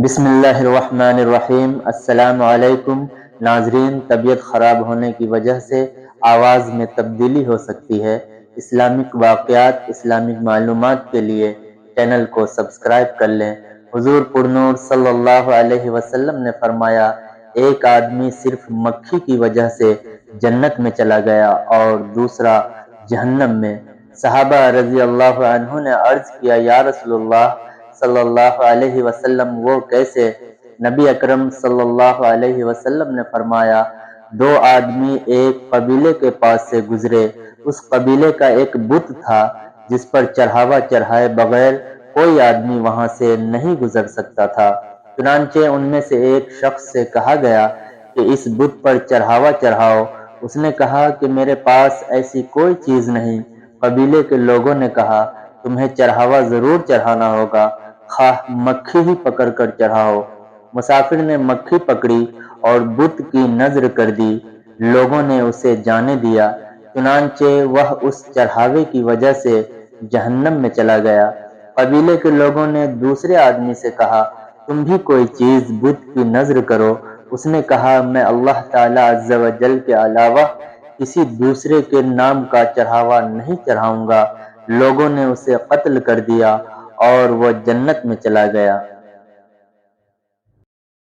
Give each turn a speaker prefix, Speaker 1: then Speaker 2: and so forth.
Speaker 1: بسم اللہ الرحمن الرحیم۔ السلام علیکم ناظرین، طبیعت خراب ہونے کی وجہ سے آواز میں تبدیلی ہو سکتی ہے۔ اسلامک واقعات، اسلامک معلومات کے لیے چینل کو سبسکرائب کر لیں۔ حضور پرنور صلی اللہ علیہ وسلم نے فرمایا، ایک آدمی صرف مکھی کی وجہ سے جنت میں چلا گیا اور دوسرا جہنم میں۔ صحابہ رضی اللہ عنہ نے عرض کیا، یا رسول اللہ صلی اللہ علیہ وسلم، وہ کیسے؟ نبی اکرم صلی اللہ علیہ وسلم نے فرمایا، دو آدمی ایک قبیلے کے پاس سے گزرے۔ اس قبیلے کا ایک بت تھا جس پر چڑھاوا چڑھائے بغیر کوئی آدمی وہاں سے نہیں گزر سکتا تھا۔ چنانچہ ان میں سے ایک شخص سے کہا گیا کہ اس بت پر چڑھاوا چڑھاؤ۔ اس نے کہا کہ میرے پاس ایسی کوئی چیز نہیں۔ قبیلے کے لوگوں نے کہا، تمہیں چڑھاوا ضرور چڑھانا ہوگا، خواہ مکھی ہی پکڑ کر چڑھاؤ۔ مسافر نے مکھی پکڑی اور بت کی نذر کر دی۔ لوگوں نے اسے جانے دیا، چنانچہ وہ اس چڑھاوے کی وجہ سے جہنم میں چلا گیا۔ قبیلے کے لوگوں نے دوسرے آدمی سے کہا، تم بھی کوئی چیز بت کی نذر کرو۔ اس نے کہا، میں اللہ تعالی عز و جل کے علاوہ کسی دوسرے کے نام کا چڑھاوا نہیں چڑھاؤں گا۔ لوگوں نے اسے قتل کر دیا اور وہ جنت میں چلا گیا۔